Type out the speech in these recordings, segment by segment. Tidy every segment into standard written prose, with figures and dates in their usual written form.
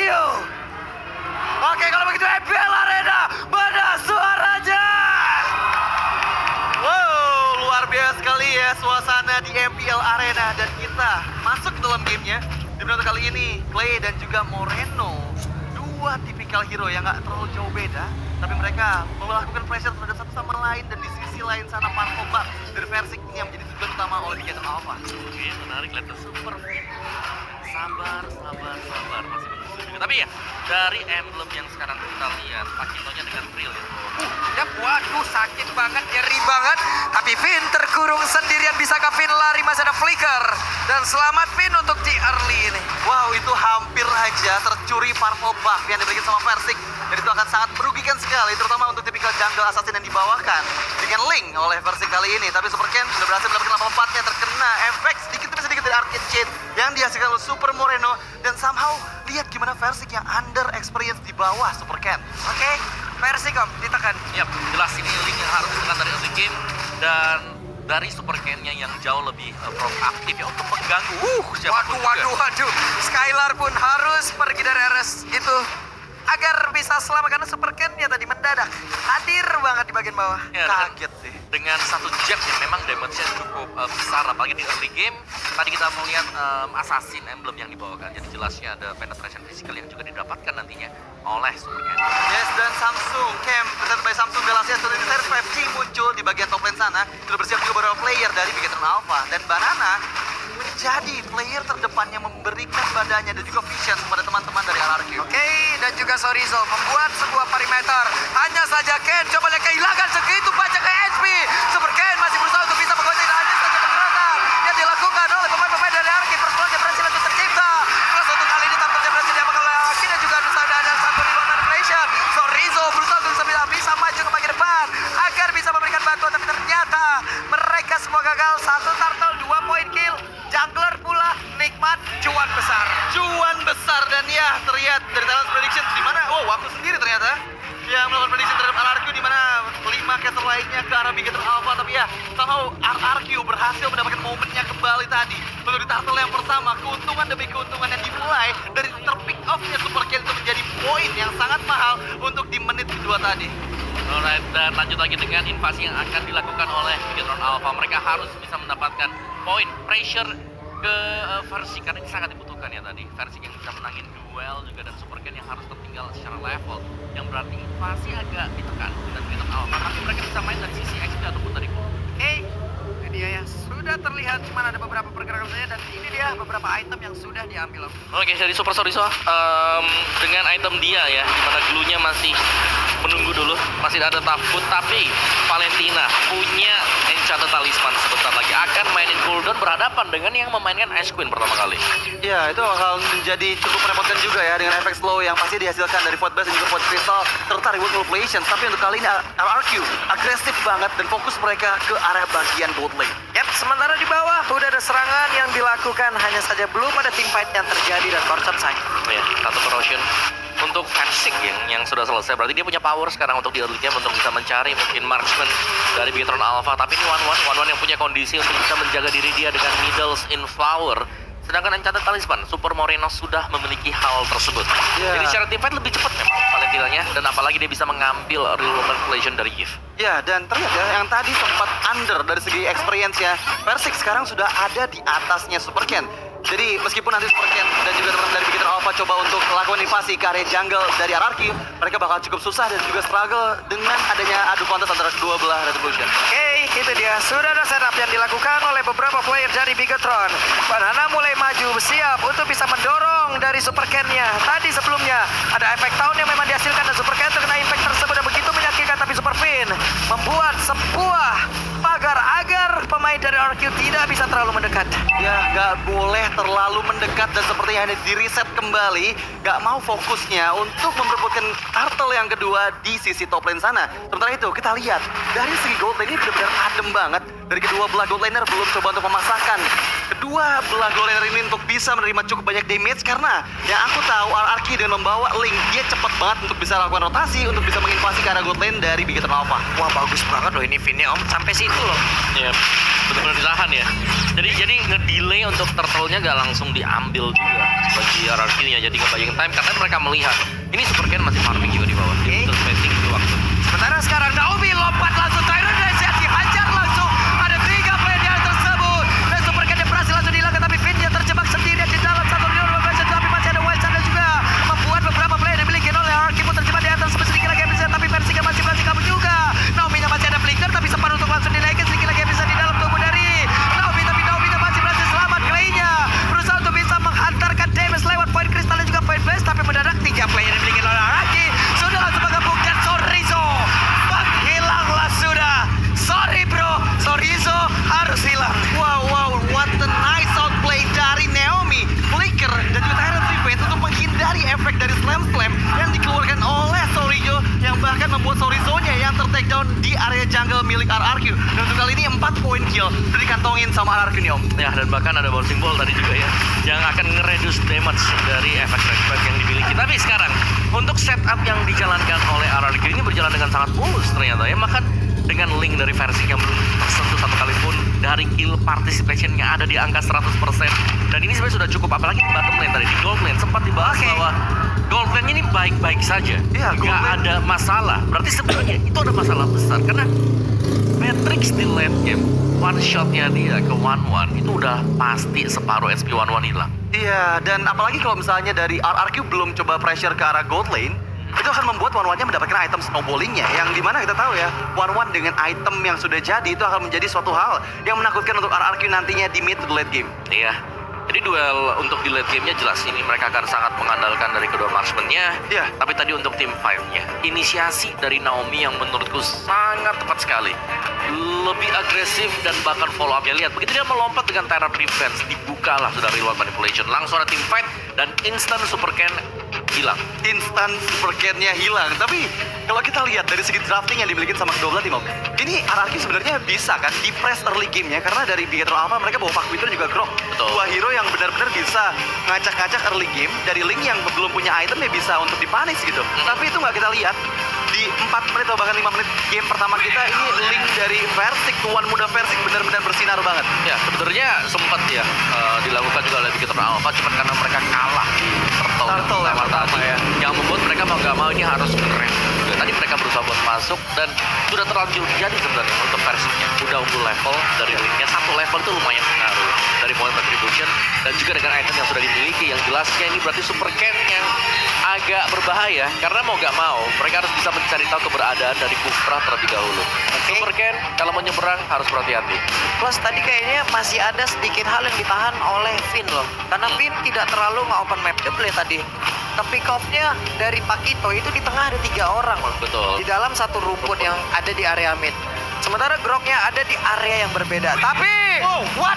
RRQ. Oke, kalau begitu MPL Arena, mana suaranya? Wow, luar biasa sekali ya suasana di MPL Arena. Dan kita masuk ke dalam gamenya. Di menit kali ini, Clay dan juga Moreno, dua tipikal hero yang gak terlalu jauh beda, tapi mereka melakukan pressure terhadap satu sama lain. Dan di sisi lain sana Parkobat dari Versik ini yang menjadi tujuan utama oleh Bigetron Alpha. Oke, menarik, lihat super. Sabar, masih menunggu juga. Tapi ya, dari emblem yang sekarang kita lihat, Pakitonya dengan real ya. Yap, waduh sakit banget, nyeri banget. Tapi Vin terkurung sendirian, bisakah Vin lari? Masih ada flicker. Dan selamat Vin untuk di early ini. Wow, itu hampir aja tercuri purple buff yang diberikan sama Versik. Dan itu akan sangat merugikan sekali, terutama untuk tipikal jungle assassin yang dibawakan dengan Link oleh Versik kali ini. Tapi Super Ken sudah berhasil mendapatkan level 4-nya, terkena efek sedikit demi sedikit dari Arcade Chain yang dihasilkan oleh Super Moreno. Dan somehow lihat gimana Versik yang under experience di bawah Super Ken. Oke, Versik om, ditekan. Yap, jelas ini Link yang harus ditekan dari early game. Dan dari Super Ken-nya yang jauh lebih proaktif ya untuk mengganggu. Waduh. Skylar pun harus pergi dari RS itu agar bisa selamat, karena Super Ken-nya tadi mendadak hadir banget di bagian bawah. Ya, kaget sih. Dengan satu jab yang memang damage-nya cukup besar, apalagi di early game. Tadi kita melihat assassin emblem yang dibawakan, jadi jelasnya ada penetration physical yang juga didapatkan nantinya oleh Super Ken. Yes, dan Samsung Camp presented by Samsung Galaxy S23 Series 5G muncul di bagian top lane sana. Sudah bersiap juga beberapa player dari Bigetron Alpha. Dan Banana menjadi player terdepan yang memberikan badannya dan juga vision kepada teman-teman dari RRQ. Oke, dan juga Sorizo membuat sebuah perimeter. Hanya saja Ken coba dia kehilangan segitu banyak HP. Super Ken masih berusaha untuk bisa menggonceng, dan hanya saja pergerakan yang dilakukan oleh pemain-pemain dari RRQ. First yang berhasil untuk tercipta. Plus untuk kali ini tampaknya berhasil diamankan oleh Aki, dan juga ada satu reload manipulation. Sorizo berusaha untuk bisa maju ke bagian depan agar bisa memberikan bantuan, tapi ternyata mereka semua gagal. Satu turtle, 2 point kill. Jungler pula nikmat cuan besar. Dan ya terlihat dari talent prediction di mana waktu sendiri ternyata yang melakukan prediction terhadap RRQ, di mana 5 caster lainnya ke arah Bigetron Alpha. Tapi ya somehow RRQ berhasil mendapatkan momennya kembali tadi untuk di turtle yang pertama. Keuntungan demi keuntungan yang dimulai dari terpick off-nya Super Ken itu menjadi poin yang sangat mahal untuk di menit kedua tadi. Alright, dan lanjut lagi dengan invasi yang akan dilakukan oleh Bigetron Alpha. Mereka harus bisa mendapatkan poin pressure ke Versik, karena ini sangat dibutuhkan ya tadi. Versik yang bisa menangin duel juga, dan Super Ken yang harus tertinggal secara level, yang berarti invasi agak ditekan dan Bigetron Alpha. Tapi mereka bisa main dari sisi XP ataupun dari gold. Ini dia ya, sudah terlihat cuma ada beberapa pergerakan saja, dan ini dia beberapa item yang sudah diambil. Oke, dari Super Soriso dengan item dia ya, dimana glue-nya masih menunggu dulu, masih ada takut. Tapi Valentina punya Enchanted Talisman sebentar lagi akan mainin cooldown berhadapan dengan yang memainkan Ash Queen pertama kali. Ya, itu bakal menjadi cukup merepotkan juga ya, dengan efek slow yang pasti dihasilkan dari Void Blast dan juga Void Crystal serta Reward Manipulations. Tapi untuk kali ini RRQ agresif banget dan fokus mereka ke area bagian gold lane. Yap, sementara di bawah udah ada serangan yang dilakukan, hanya saja belum ada team fight yang terjadi dan corruption side. Ya, satu corrosion untuk Versik yang sudah selesai. Berarti dia punya power sekarang untuk di early game untuk bisa mencari mungkin marksman dari Bigetron Alpha. Tapi ini one yang punya kondisi untuk bisa menjaga diri dia dengan middles in flower. Sedangkan Enchanted Talisman, Super Moreno sudah memiliki hal tersebut. Jadi secara team fight lebih cepat memang Valentinanya, dan apalagi dia bisa mengambil real manipulation dari Yves. Ya, dan terlihat ya, yang tadi sempat under dari segi experience-nya, Versik sekarang sudah ada di atasnya Super Ken. Jadi meskipun nanti Super Ken dan juga teman-teman dari Bigetron Alpha coba untuk melakukan invasi ke area jungle dari RRQ, mereka bakal cukup susah dan juga struggle dengan adanya adu kontes antara kedua belah Retribution. Oke, itu dia. Sudah ada setup yang dilakukan oleh beberapa player dari Bigetron. Banana mulai maju, siap untuk bisa mendorong dari Super Ken-nya. Tadi sebelumnya ada efek tahun yang memang dihasilkan, dan Super Ken terkena impact tersebut dan begitu menyakitkan. Tapi Super Fin membuat sebuah pagar agar pemain dari RRQ tidak bisa terlalu mendekat. Ya, nggak boleh terlalu mendekat, dan sepertinya hanya di reset kembali. Nggak mau fokusnya untuk memperebutkan turtle yang kedua di sisi top lane sana. Sementara itu kita lihat dari segi gold lane ini benar-benar adem banget. Dari kedua belah gold laner belum coba untuk memaksakan kedua belah gold laner ini untuk bisa menerima cukup banyak damage, karena yang aku tahu RRQ dengan membawa Link, dia cepat banget untuk bisa lakukan rotasi untuk bisa menginvasi ke arah gold lane dari Bigetron Alpha. Wah, bagus banget loh ini Vinnya om. Sampai sini loh. Ya, benar-benar ditahan ya. Jadi ngedelay untuk turtle-nya gak langsung diambil juga bagi RRQ-nya. Jadi ngebayang time karena mereka melihat ini Super Ken masih farming juga di bawah. Jadi untuk spacing itu waktu. Sementara sekarang Naomi lompat langsung Tyrant Reset dihajar langsung. Ada 3 player yang tersebut. Dan Super Ken berhasil langsung dihilangkan tapi Finn dia terjebak sendirian di dalam satu real location. Tapi masih ada Wild Thunder juga membuat beberapa player yang dimiliki oleh RRQ pun terjebak di atas sedikit lagi yang bisa. Tapi Versiga masih berhasil kabur juga. Naomi-nya masih ada flicker tapi sempat untuk langsung dinaikin sedikit lagi yang bisa di dalam tubuh dari Naomi. Tapi Naomi-nya masih berhasil selamat. Clay-nya berusaha untuk bisa menghantarkan damage lewat point crystal dan juga point blaze. Tapi mendadak 3 player yang dimiliki oleh RRQ sudah langsung bergabung dan Sorizo hilanglah sudah. Sorry bro, Sorizo harus hilang. Wow, what a nice outplay dari Naomi, Flicker dan juga Tyrant Revenge untuk menghindari efek dari slam yang dikeluarkan oleh Sorizo yang bahkan membuat Sorizo-nya yang ter-takedown di area jungle milik RRQ. Dan untuk kali ini 4 poin kill sudah dikantongin sama RRQ nih om. Ya, dan bahkan ada bouncing ball tadi juga ya yang akan nge-reduce damage dari efek flashback yang dimiliki. Tapi sekarang untuk setup yang dijalankan oleh RRQ ini berjalan dengan sangat mulus ternyata ya. Maka dengan link dari versi yang belum tersentuh satu kali pun dari kill participation-nya ada di angka 100%. Dan ini sebenarnya sudah cukup, apalagi di bottom lane tadi, di gold lane sempat dibahas bahwa gold lane-nya ini baik-baik saja. Iya, gold nggak lane. ada masalah. Berarti sebenarnya itu ada masalah besar karena Matrix di late game one shot-nya dia ke 1-1 itu udah pasti separuh SP 1-1 hilang. Iya, dan apalagi kalau misalnya dari RRQ belum coba pressure ke arah gold lane, itu akan membuat One-One-nya mendapatkan item snowballingnya, yang dimana kita tahu ya, One-One dengan item yang sudah jadi itu akan menjadi suatu hal yang menakutkan untuk RRQ nantinya di mid to late game. Iya. Jadi duel untuk di late game-nya jelas ini mereka akan sangat mengandalkan dari kedua marksman-nya. Iya. Tapi tadi untuk tim 5-nya, inisiasi dari Naomi yang menurutku sangat tepat sekali. Lebih agresif dan bahkan follow up-nya. Lihat, begitu dia melompat dengan Tyrant Revenge, dibukalah sudah real manipulation. Langsung ada team fight dan instant Super Ken hilang. Instant Super Ken-nya hilang. Tapi kalau kita lihat dari segi drafting yang dimiliki sama kedua belah tim, Om, ini RRQ sebenarnya bisa kan di press early game-nya karena dari Bigetron Alpha mereka bawa Pak Winter juga Grok. Betul. Dua hero yang benar-benar bisa ngacak-ngacak early game dari Link yang belum punya item ya bisa untuk dipanis gitu. Tapi itu nggak kita lihat di 4 menit atau bahkan 5 menit game pertama kita ini Link dari Versik, tuan muda Versik benar-benar bersinar banget. Ya, sebenarnya sempat ya dilakukan juga oleh Bigetron Alpha, cuma karena mereka kalah di Turtle yang pertama tadi, ya. yang membuat mereka mau gak mau ini harus keren. Tadi mereka berusaha buat masuk dan sudah terlanjur jadi sebenarnya untuk Versiknya. Udah unggul level dari linknya, 1 level itu lumayan pengaruh dari point contribution dan juga dengan item yang sudah dimiliki. Yang jelasnya ini berarti Super Ken yang agak berbahaya karena mau gak mau mereka harus bisa mencari tahu keberadaan dari Kufra terlebih dahulu. Super Ken kalau menyeberang harus berhati-hati. Plus tadi kayaknya masih ada sedikit hal yang ditahan oleh Finn loh. Karena Finn tidak terlalu nge-open map the play tadi. Tapi off-nya dari Pakito itu di tengah ada 3 orang loh. Betul. Di dalam satu rumput yang ada di area mid. Sementara Groknya ada di area yang berbeda. Tapi, what?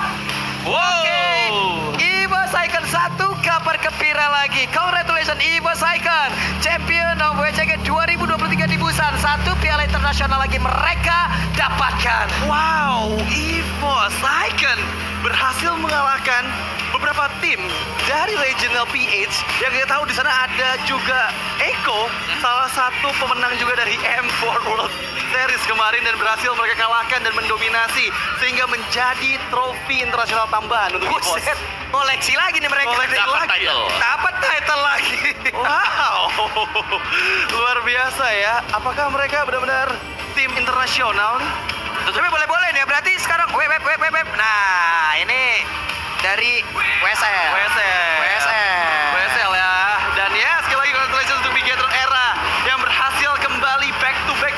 Oke, Ibo Saiken 1 kabar gembira lagi. Congratulations Ibo Saiken, champion of WCG 2023 di Busan. 1 piala internasional lagi mereka dapatkan. Wow, Evo Saiken berhasil mengalahkan beberapa tim dari Regional PH yang kita tahu di sana ada juga Eko, salah satu pemenang juga dari M4 World Series kemarin dan berhasil mereka kalahkan dan mendominasi sehingga menjadi trofi internasional tambahan untuk Evo. Buset, koleksi lagi nih mereka. Koleksi Dapat lagi. title. Dapat title lagi. Wow, luar biasa ya. Apakah mereka benar-benar tim internasional nih? Tapi boleh-boleh nih, berarti sekarang web. Nah, ini dari WSL. WSL ya. Dan ya, sekali lagi congratulations untuk Bigetron Era yang berhasil kembali back to back.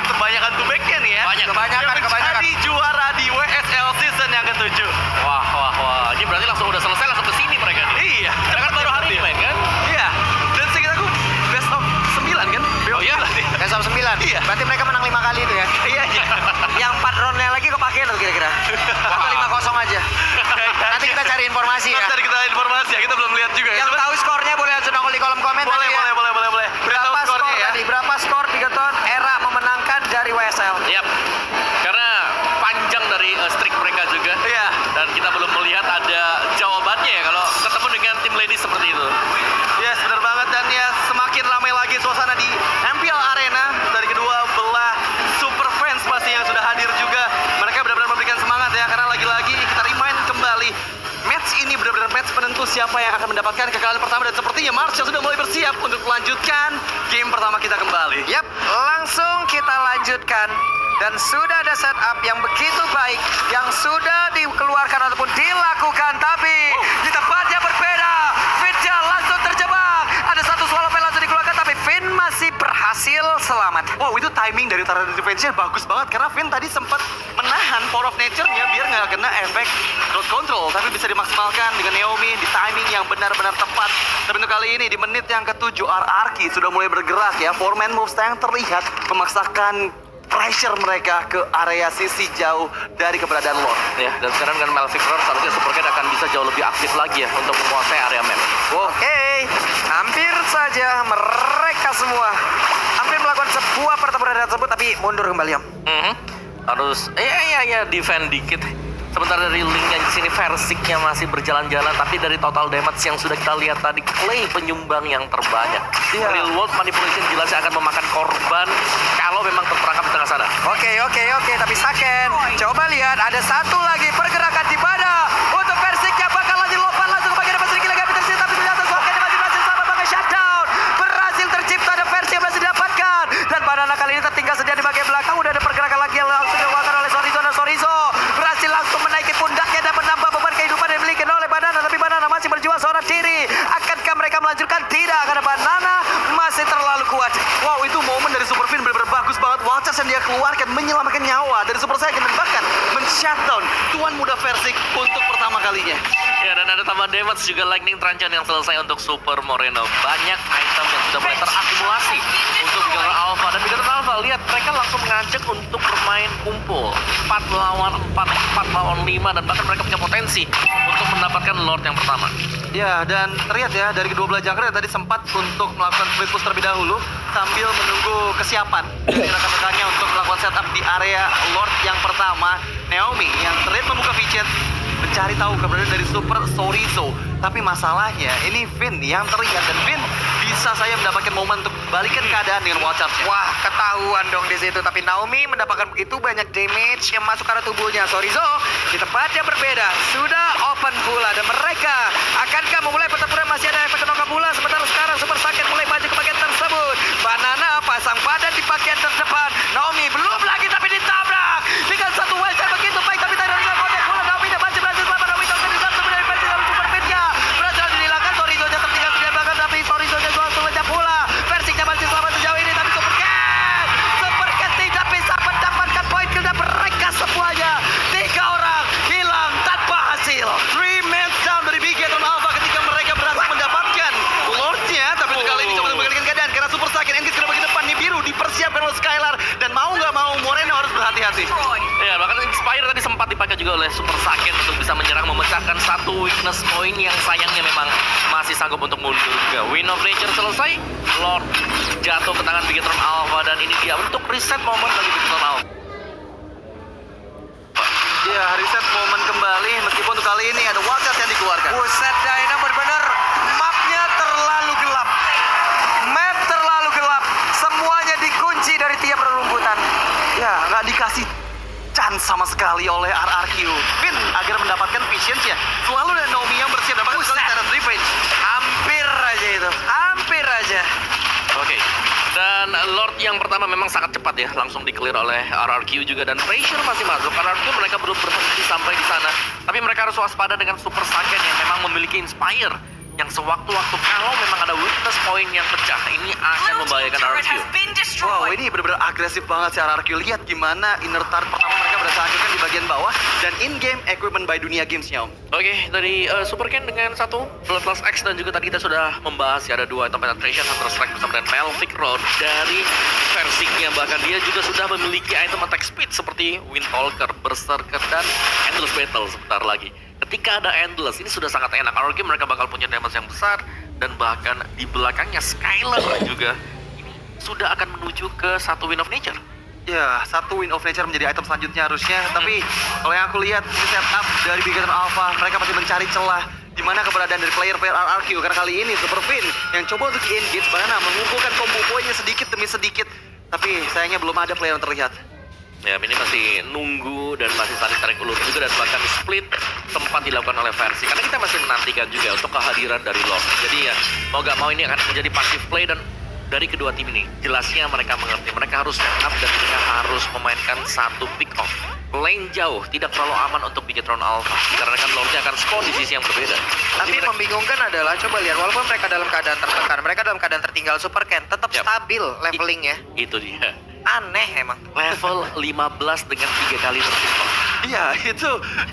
Kebanyakan to back-nya nih ya. Kebanyakan. Yang menjadi juara di WSL season yang ke-7. Wah. Ini berarti langsung udah selesai langsung ke sini mereka nih. Iya. Karena kan baru hari ini main kan? Iya. Dan sekitaku best of 9 kan? Oh iya. Best of 9. Iya. Berarti mereka menang 5 kali itu ya. Iya. Yang 4 roundnya lagi kepake tuh kira-kira. Atau 5-0 aja. Nanti kita cari informasi ya. Nanti kita informasi ya, kita belum lihat juga ya. Yang Coba- tahu skornya boleh langsung nongol di kolom komen boleh, tadi ya. boleh. Berapa Beritahu skor skornya ya. tadi? Berapa skor Bigetron Era memenangkan dari WSL? Yap. Karena panjang dari streak mereka juga. Iya. Dan kita belum melihat ada jawabannya ya kalau ketemu dengan tim ladies seperti itu. Yes, benar banget. Dan ya semakin ramai lagi suasana di MPL Arena dari kedua belah super fans pasti yang sudah hadir juga satu siapa yang akan mendapatkan kekalahan pertama. Dan sepertinya Marshall sudah mulai bersiap untuk melanjutkan game pertama kita kembali. Yap, langsung kita lanjutkan. Dan sudah ada setup yang begitu baik yang sudah dikeluarkan ataupun dilakukan. Tapi di tempat yang berbeda, Fitja langsung terjebak. Ada satu swallow veil langsung dikeluarkan, tapi Finn masih berhasil selamat. Wow, itu timing dari Tara defense-nya bagus banget. Karena Finn tadi sempat menahan Power of Nature-nya biar nggak kena efek Road Control. Tapi bisa dimaksimalkan dengan Naomi di timing yang benar-benar tepat. Tapi untuk kali ini di menit yang ke-7, RRQ sudah mulai bergerak ya. 4-man moves yang terlihat memaksakan pressure mereka ke area sisi jauh dari keberadaan Lord. Ya, dan sekarang dengan Melvick Roar seharusnya Supercat akan bisa jauh lebih aktif lagi ya untuk menguasai area map. Oke, hampir saja mereka semua hampir melakukan sebuah pertempuran tersebut, tapi mundur kembali, Om. Harus, defend dikit. Sementara dari linknya di sini Versiknya masih berjalan-jalan, tapi dari total damage yang sudah kita lihat tadi, Clay penyumbang yang terbanyak. Iya. Real world manipulation jelas akan memakan korban kalau memang terperangkap di tengah sana. Oke, tapi Saken, coba lihat ada satu lagi pergerakan di mana untuk Versiknya bakal lanjut lompat langsung ke bagian depan sedikit lagi tercipta, tapi ternyata Saken masih berhasil selamat pakai shutdown. Berhasil tercipta, ada versi yang berhasil didapatkan. Dan Banana kali ini tertinggal sedia di bagian belakang. Udah ada pergerakan lagi yang langsung dilakukan oleh Sorizo, dan Sorizo berhasil langsung menaiki pundaknya dan menambah beban kehidupan yang dimiliki oleh Banana. Tapi Banana masih berjuang seorang diri. Akankah mereka melanjutkan? Tidak, karena Banana masih terlalu kuat. Wow, itu momen dari Super Finn benar-benar bagus banget. Waltz yang dia keluarkan menyelamatkan nyawa dari Super Saiyan dan bahkan men-shutdown tuan muda Versik untuk pertama kalinya. Ya, dan ada tambahan damage juga Lightning Truncheon yang selesai untuk Super Moreno. Banyak item yang sudah mulai terakumulasi untuk Bigetron Alpha. Dan Bigetron Alpha, lihat mereka langsung mengajak untuk bermain kumpul. 4 lawan 4, 4 lawan 5, dan bahkan mereka punya potensi untuk mendapatkan Lord yang pertama. Ya, dan terlihat ya dari kedua belah jungler tadi sempat untuk melakukan split push terlebih dahulu sambil menunggu kesiapan dari rekan-rekannya untuk melakukan setup di area Lord yang pertama. Naomi yang terlihat membuka vision mencari tahu keberadaan dari Super Sorizo. Tapi masalahnya ini Finn yang terlihat, dan Finn bisa saya mendapatkan momen untuk balikan keadaan dengan wall charge-nya. Wah, ketahuan dong di situ. Tapi Naomi mendapatkan begitu banyak damage yang masuk ke arah tubuhnya. Sorizo di tempat yang berbeda sudah open pula, dan mereka akankah memulai pertempuran? Masih ada efek knock pula. Sementara sekarang Super Saiyan mulai maju ke bagian tersebut. Banana pasang badan di bagian terdepan. Naomi belum lagi, tapi ditabrak dengan satu wildcard begitu baik, tapi tidak ada kontak pula. Naomi dan masih berhasil selamat. Naomi kalau tidak sebenarnya berhasil dalam Super Fitnya berhasil dihilangkan. Sorizo nya tertinggal di belakang, tapi Sorizo nya langsung lenyap pula. Versiknya masih selamat sejauh ini, tapi Super Cat tidak bisa mendapatkan poin kill, dan mereka semuanya 3 orang hilang tanpa hasil. 3 men down dari Bigetron Alpha ketika mereka berhasil mendapatkan Lord-nya. Tapi untuk kali ini coba membalikan keadaan karena Super Saiyan engage ke bagian depan. Nih biru dipersiapkan oleh Skylar, dan mau nggak mau Moreno harus berhati-hati. Ya, bahkan Inspire tadi sempat dipakai juga oleh Super Saiyan untuk bisa menyerang, memecahkan satu weakness point yang sayangnya memang masih sanggup untuk mundur juga. Win of Nature selesai, Lord jatuh ke tangan Bigetron Alpha, dan ini dia untuk reset momen bagi Bigetron Alpha. Ya, reset momen kembali meskipun untuk kali ini ada wildcard yang dikeluarkan. Buset, Dynam benar-benar mapnya terlalu gelap. Map terlalu gelap. Semuanya dikunci dari tiap rerumputan. Ya, nggak dikasih chance sama sekali oleh RRQ. Finn agar mendapatkan vision-nya. Selalu ada Naomi yang bersiap dan bahkan sekali ada revenge. Hampir aja itu. Hampir aja. Oke. Dan Lord yang pertama memang sangat cepat ya, langsung di-clear oleh RRQ juga, dan pressure masih masuk. RRQ mereka belum berhenti sampai di sana, tapi mereka harus waspada dengan Super Saiyan yang memang memiliki Inspire yang sewaktu-waktu kalau memang ada weakness point yang pecah, ini akan membahayakan RRQ. Wow, ini benar-benar agresif banget sih RRQ. Lihat gimana inner turret pertama mereka berhasil hancurkan di bagian bawah, dan in-game equipment by Dunia Games-nya, Om. Oke, dari Super Ken dengan satu Bloodlust X, dan juga tadi kita sudah membahas ya ada 2 item penetration, Hunter Strike bersama dengan Melvick Road dari Versiknya. Bahkan dia juga sudah memiliki item attack speed seperti Windtalker, Berserker, dan Endless Battle sebentar lagi. Ketika ada Endless, ini sudah sangat enak. RRQ mereka bakal punya damage yang besar, dan bahkan di belakangnya Skylar juga ini sudah akan menuju ke satu Win of Nature. Ya, satu Win of Nature menjadi item selanjutnya harusnya. Tapi kalau yang aku lihat di setup dari Bigetron Alpha, mereka masih mencari celah di mana keberadaan dari player-player RRQ. Karena kali ini Super Finn yang coba untuk engage Banana mengumpulkan combo poinnya sedikit demi sedikit. Tapi sayangnya belum ada player yang terlihat. Ya, ini masih nunggu dan masih saling tarik ulur juga dan bahkan split tempat dilakukan oleh versi. Karena kita masih menantikan juga untuk kehadiran dari Lord. Jadi ya, mau gak mau ini akan menjadi passive play dan dari kedua tim ini, jelasnya mereka mengerti. Mereka harus set up dan mereka harus memainkan satu pick off. Lane jauh, tidak terlalu aman untuk Bigetron Alpha. Karena kan Lordnya akan spawn di sisi yang berbeda. Tapi Jadi membingungkan adalah, coba lihat, walaupun mereka dalam keadaan tertekan, mereka dalam keadaan tertinggal, Super Ken tetap Yap. stabil levelingnya. itu dia. Aneh emang. Level 15 dengan 3 kali terpistol. Iya, itu.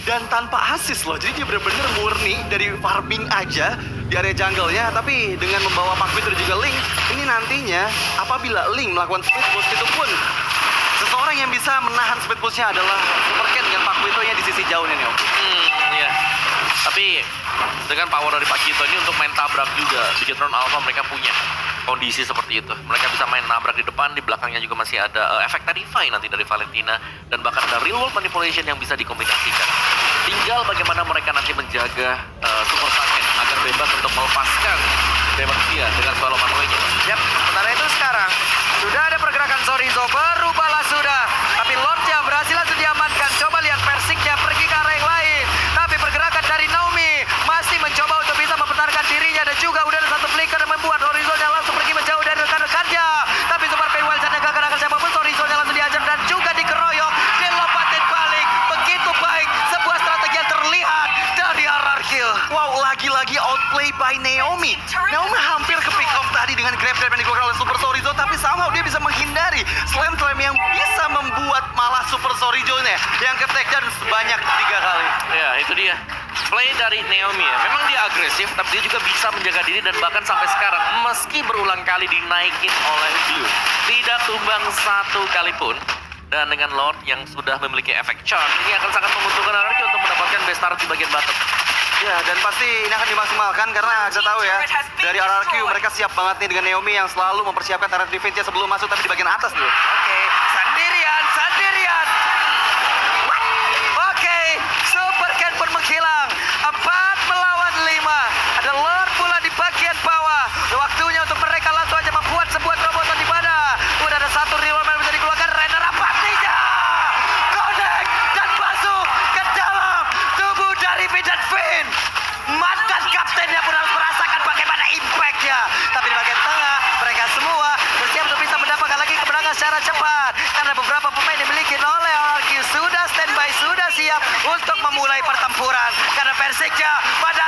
Dan tanpa assist loh. Jadi dia benar-benar murni dari farming aja di area jungle-nya. Tapi dengan membawa Park Peter juga Link, ini nantinya apabila Link melakukan split push itu pun seseorang yang bisa menahan split push-nya adalah Super Cat dengan Park Peter-nya di sisi jauhnya nih, Om. Ya. Tapi dengan power dari Pacito ini untuk main tabrak juga, Bigetron Alpha mereka punya kondisi seperti itu. Mereka bisa main nabrak di depan, di belakangnya juga masih ada efek Tarify nanti dari Valentina dan bahkan ada real world manipulation yang bisa dikombinasikan. Tinggal bagaimana mereka nanti menjaga Super Saiyan agar bebas untuk melepaskan Demon Dia dengan solo manualnya. Yap, sementara itu sekarang sudah ada pergerakan Sorizo, berubahlah sudah. Tapi Lordnya berhasil langsung diamankan. Coba lihat Persiknya pergi ke arah yang lain. Tapi pergerakan dari Naomi masih mencoba untuk bisa mempertahankan dirinya. Dan juga udah ada satu flicker yang membuat Sorizo-nya langsung pergi menjauh dari rekan-rekannya. Tapi Super Paywall-nya gak kena siapapun. Sorizo-nya langsung diajar dan juga dikeroyok. Dilompatin balik. Begitu baik. Sebuah strategi yang terlihat dari RRQ. Wow, lagi-lagi outplay by Naomi. Naomi hampir ke pick off tadi dengan grab-grab yang dikeluarkan oleh Super Sorizo, tapi somehow dia bisa menghindari slam-slam yang bisa membuat malah Super Sorizo-nya yang ke take down sebanyak 3 kali. Ya, itu dia. Play dari Naomi ya. Memang dia agresif, tapi dia juga bisa menjaga diri dan bahkan sampai sekarang meski berulang kali dinaikin oleh Blue, tidak tumbang satu kali pun. Dan dengan Lord yang sudah memiliki efek charge, ini akan sangat menguntungkan RRQ untuk mendapatkan best start di bagian bottom. Ya, dan pasti ini akan dimaksimalkan karena kita tahu ya, dari RRQ mereka siap banget nih dengan Naomi yang selalu mempersiapkan turret defense-nya sebelum masuk, tapi di bagian atas dulu. Oke, sendirian. Oke, Super Ken pun menghilang. 4 melawan 5. Ada Lord pula di bagian bawah. Waktunya untuk mereka langsung aja membuat sebuah terobosan di mana. Udah ada satu reward yang bisa dikeluarkan. Renner apatinya. Connect dan masuk ke dalam tubuh dari Bidan Finn. Mantan kaptennya pun harus merasakan bagaimana impact-nya. Tapi di bagian tengah, mereka semua bersiap untuk bisa mendapatkan lagi kemenangan secara cepat. Karena beberapa pemain dimiliki oleh RRQ sudah standby, sudah siap untuk memulai pertempuran. Karena Persiknya pada